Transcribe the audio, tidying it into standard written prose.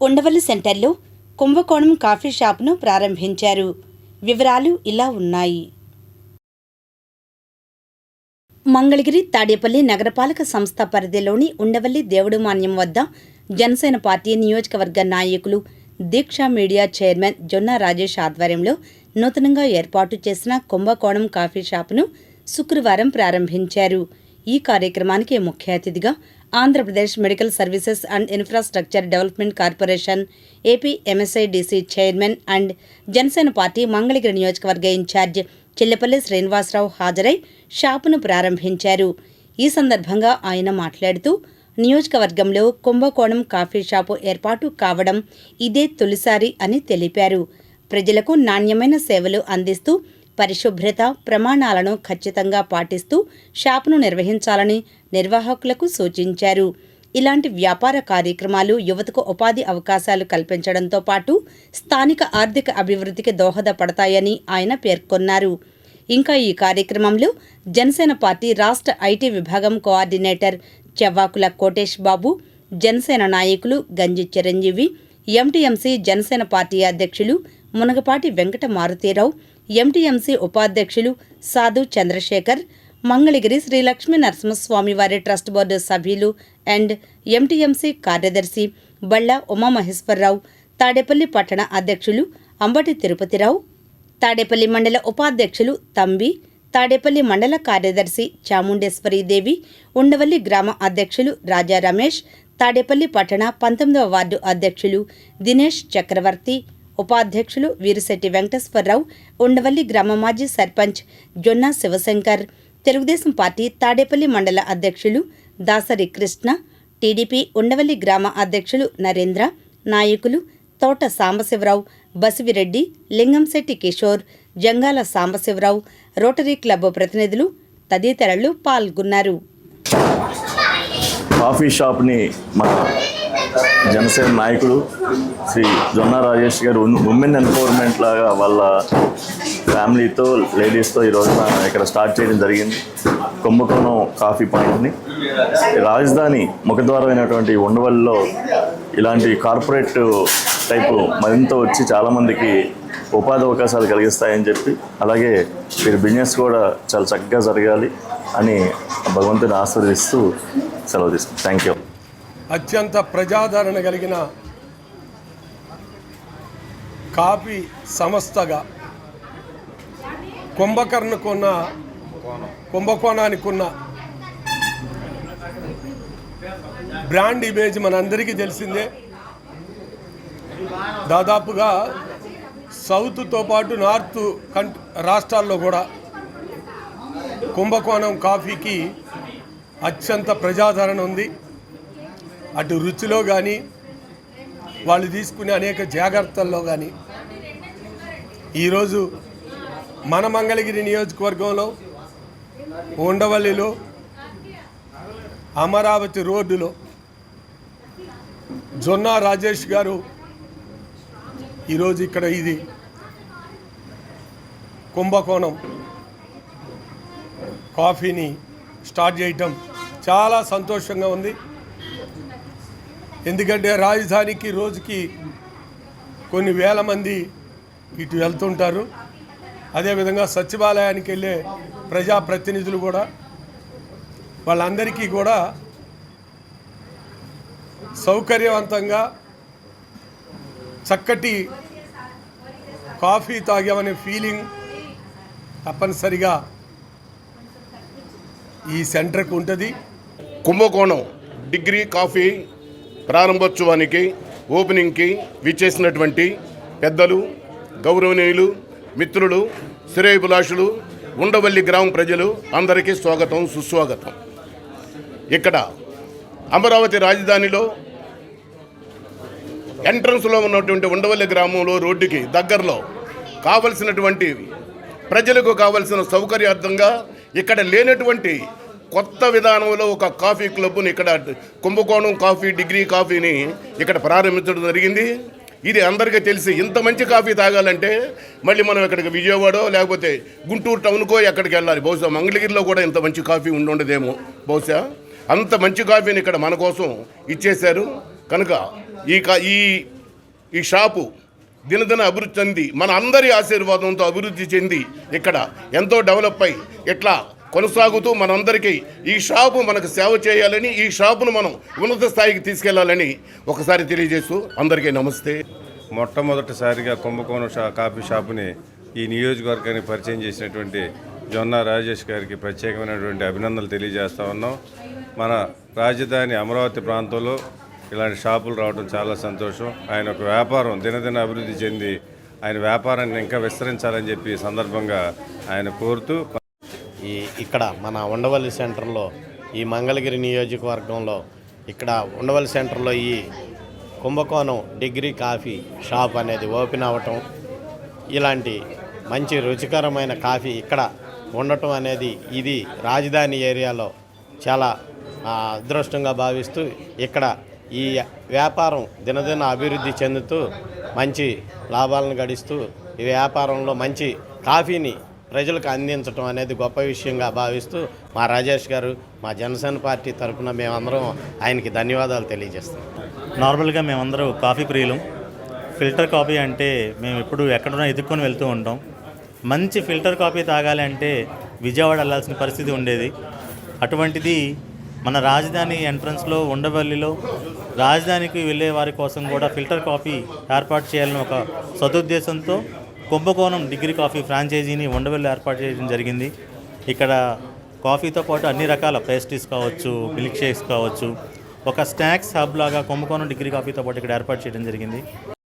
ఉండవల్లి సెంటర్లో కుంభకోణం కాఫీ షాప్ను ప్రారంభించారు. వివరాలు ఇలా ఉన్నాయి. మంగళగిరి తాడేపల్లి నగరపాలక సంస్థ పరిధిలోని ఉండవల్లి దేవుడుమాన్యం వద్ద జనసేన పార్టీ నియోజకవర్గ నాయకులు దీక్ష మీడియా చైర్మన్ జొన్న రాజేష్ ఆధ్వర్యంలో నూతనంగా ఏర్పాటు చేసిన కుంభకోణం కాఫీ షాపును శుక్రవారం ప్రారంభించారు. ఈ కార్యక్రమానికి ముఖ్య అతిథిగా Andhra Pradesh medical services and infrastructure development corporation AP MSIDC chairman and Janasena party Mangalagiri నియోజకవర్గ ఇన్ఛార్జ్ చిల్లపల్లి శ్రీనివాసరావు హాజరై షాపును ప్రారంభించారు. ఈ సందర్భంగా ఆయన మాట్లాడుతూ నియోజకవర్గంలో కుంభకోణం కాఫీ షాపు ఏర్పాటు కావడం ఇదే తొలిసారి అని తెలిపారు. ప్రజలకు నాణ్యమైన సేవలు అందిస్తూ పరిశుభ్రత ప్రమాణాలను ఖచ్చితంగా పాటిస్తూ షాపును నిర్వహించాలని నిర్వాహకులకు సూచించారు. ఇలాంటి వ్యాపార కార్యక్రమాలు యువతకు ఉపాధి అవకాశాలు కల్పించడంతో పాటు స్థానిక ఆర్థిక అభివృద్ధికి దోహదపడతాయని ఆయన పేర్కొన్నారు. ఇంకా ఈ కార్యక్రమంలో జనసేన పార్టీ రాష్ట్ర ఐటీ విభాగం కోఆర్డినేటర్ చెవ్వాకుల కోటేష్ బాబు, జనసేన నాయకులు గంజి చిరంజీవి, ఎంటీఎంసీ జనసేన పార్టీ అధ్యక్షులు మునగపాటి వెంకట మారుతీరావు, ఎంటీఎంసీ ఉపాధ్యక్షులు సాధు చంద్రశేఖర్, మంగళగిరి శ్రీ లక్ష్మీ నరసింహస్వామివారి ట్రస్ట్ బోర్డు సభ్యులు అండ్ ఎంటీఎంసీ కార్యదర్శి బళ్ళ ఉమామహేశ్వరరావు, తాడేపల్లి పట్టణ అధ్యక్షులు అంబటి తిరుపతిరావు, తాడేపల్లి మండల ఉపాధ్యక్షులు తంబి, తాడేపల్లి మండల కార్యదర్శి చాముండేశ్వరీదేవి, ఉండవల్లి గ్రామ అధ్యక్షులు రాజా రమేష్, తాడేపల్లి పట్టణ 19వ వార్డు అధ్యక్షులు దినేష్ చక్రవర్తి, ఉపాధ్యక్షులు వీరిశెట్టి వెంకటేశ్వరరావు, ఉండవల్లి గ్రామ మాజీ సర్పంచ్ జొన్న శివశంకర్, తెలుగుదేశం పార్టీ తాడేపల్లి మండల అధ్యక్షులు దాసరి కృష్ణ, టీడీపీ ఉండవల్లి గ్రామ అధ్యక్షులు నరేంద్ర, నాయకులు తోట సాంబశివరావు, బసివిరెడ్డి, లింగంశెట్టి కిషోర్, జంగాల సాంబశివరావు, రోటరీ క్లబ్ ప్రతినిధులు తదితరులు పాల్గొన్నారు. కాఫీ షాప్ని మన జనసేన నాయకుడు శ్రీ జొన్న రాజేష్ గారు ఉమెన్ ఎంపవర్మెంట్ లాగా వాళ్ళ ఫ్యామిలీతో లేడీస్తో ఈ రోజున ఇక్కడ స్టార్ట్ చేయడం జరిగింది. కుంభకోణం కాఫీ పాయింట్ని రాజధాని ముఖద్వారమైనటువంటి ఉండవల్లిలో ఇలాంటి కార్పొరేట్ టైపు మరింత వచ్చి చాలామందికి ఉపాధి అవకాశాలు కలిగిస్తాయని చెప్పి, అలాగే వీరి బిజినెస్ కూడా చాలా చక్కగా జరగాలి అని భగవంతుని ఆశీర్వదిస్తూ సెలవు తీసుకుంటాం. Thank you. అత్యంత ప్రజాదరణ కలిగిన కాఫీ సంస్థగా కుంభకోణానికి ఉన్న బ్రాండ్ ఇమేజ్ మనందరికీ తెలిసిందే. దాదాపుగా సౌత్తో పాటు నార్త్ రాష్ట్రాల్లో కూడా కుంభకోణం కాఫీకి అత్యంత ప్రజాదరణ ఉంది. అటు రుచిలో కానీ వాళ్ళు తీసుకునే అనేక జాగ్రత్తల్లో కానీ ఈరోజు మన మంగళగిరి నియోజకవర్గంలో ఉండవల్లిలో అమరావతి రోడ్డులో జొన్న రాజేష్ గారు ఈరోజు ఇక్కడ ఇది కుంభకోణం కాఫీని స్టార్ట్ చేయటం చాలా సంతోషంగా ఉంది. ఎందుకంటే రాజధానికి రోజుకి కొన్ని వేల మంది ఇటు వెళ్తుంటారు. అదేవిధంగా సచివాలయానికి వెళ్ళే ప్రజాప్రతినిధులు కూడా వాళ్ళందరికీ కూడా సౌకర్యవంతంగా చక్కటి కాఫీ తాగామనే ఫీలింగ్ తప్పనిసరిగా ఈ సెంటర్కి ఉంటుంది. కుంభకోణం డిగ్రీ కాఫీ ప్రారంభోత్సవానికి ఓపెనింగ్కి విచ్చేసినటువంటి పెద్దలు, గౌరవనీయులు, మిత్రులు, శ్రేయోభిలాషులు, ఉండవల్లి గ్రామ ప్రజలు అందరికీ స్వాగతం, సుస్వాగతం. ఇక్కడ అమరావతి రాజధానిలో ఎంట్రన్స్లో ఉన్నటువంటి ఉండవల్లి గ్రామంలో రోడ్డుకి దగ్గరలో కావలసినటువంటి ప్రజలకు కావలసిన సౌకర్యార్థంగా ఇక్కడ లేనటువంటి కొత్త విధానంలో ఒక కాఫీ క్లబ్ని ఇక్కడ కుంభకోణం కాఫీ డిగ్రీ కాఫీని ఇక్కడ ప్రారంభించడం జరిగింది. ఇది అందరికీ తెలిసి ఇంత మంచి కాఫీ తాగాలంటే మళ్ళీ మనం ఇక్కడికి విజయవాడ లేకపోతే గుంటూరు టౌన్కో ఎక్కడికి వెళ్ళాలి. బహుశా మంగళగిరిలో కూడా ఇంత మంచి కాఫీ ఉండదేమో. బహుశా అంత మంచి కాఫీని ఇక్కడ మన కోసం ఇచ్చేశారు. కనుక ఈ ఈ షాపు దినదిన అభివృద్ధి చెంది మన అందరి ఆశీర్వాదంతో అభివృద్ధి చెంది ఇక్కడ ఎంతో డెవలప్ అయి ఇట్లా కొనసాగుతూ మనందరికీ ఈ షాపు మనకు సేవ చేయాలని, ఈ షాపును మనం ఉన్నత స్థాయికి తీసుకెళ్లాలని ఒకసారి తెలియజేస్తూ అందరికీ నమస్తే. మొట్టమొదటిసారిగా కుంభకోణం కాఫీ షాపుని ఈ నియోజకవర్గానికి పరిచయం చేసినటువంటి జొన్న రాజేష్ గారికి ప్రత్యేకమైనటువంటి అభినందనలు తెలియజేస్తా ఉన్నాం. మన రాజధాని అమరావతి ప్రాంతంలో ఇలాంటి షాపులు రావడం చాలా సంతోషం. ఆయన ఒక వ్యాపారం దినదిన అభివృద్ధి చెంది ఆయన వ్యాపారాన్ని ఇంకా విస్తరించాలని చెప్పి ఈ సందర్భంగా ఆయన కోరుతూ ఇక్కడ మన ఉండవల్లి సెంటర్లో ఈ మంగళగిరి నియోజకవర్గంలో ఇక్కడ ఉండవల్లి సెంటర్లో ఈ కుంభకోణం డిగ్రీ కాఫీ షాప్ అనేది ఓపెన్ అవ్వటం, ఇలాంటి మంచి రుచికరమైన కాఫీ ఇక్కడ ఉండటం అనేది ఇది రాజధాని ఏరియాలో చాలా అదృష్టంగా భావిస్తూ ఇక్కడ ఈ వ్యాపారం దినదిన అభివృద్ధి చెందుతూ మంచి లాభాలను గడిస్తూ ఈ వ్యాపారంలో మంచి కాఫీని ప్రజలకు అందించడం అనేది గొప్ప విషయంగా భావిస్తూ మా రాజేష్ గారు మా జనసేన పార్టీ తరఫున మేమందరం ఆయనకి ధన్యవాదాలు తెలియజేస్తాం. నార్మల్గా మేమందరూ కాఫీ ప్రియులం. ఫిల్టర్ కాఫీ అంటే మేము ఎప్పుడు ఎక్కడున్నా ఎదుక్కొని వెళ్తూ ఉంటాం. మంచి ఫిల్టర్ కాఫీ తాగాలి అంటే విజయవాడ వెళ్ళాల్సిన పరిస్థితి ఉండేది. అటువంటిది మన రాజధాని ఎంట్రన్స్లో ఉండవల్లిలో రాజధానికి వెళ్ళే వారి కోసం కూడా ఫిల్టర్ కాఫీ ఏర్పాటు చేయాలని ఒక సదుద్దేశంతో కుంభకోణం డిగ్రీ కాఫీ ఫ్రాంచైజీని ఉండవల్లి ఏర్పాటు చేయడం జరిగింది. ఇక్కడ కాఫీతో పాటు అన్ని రకాల పేస్ట్రీస్ కావచ్చు, మిల్క్ షేక్స్ కావచ్చు, ఒక స్నాక్స్ హబ్ లాగా కుంభకోణం డిగ్రీ కాఫీతో పాటు ఇక్కడ ఏర్పాటు చేయడం జరిగింది.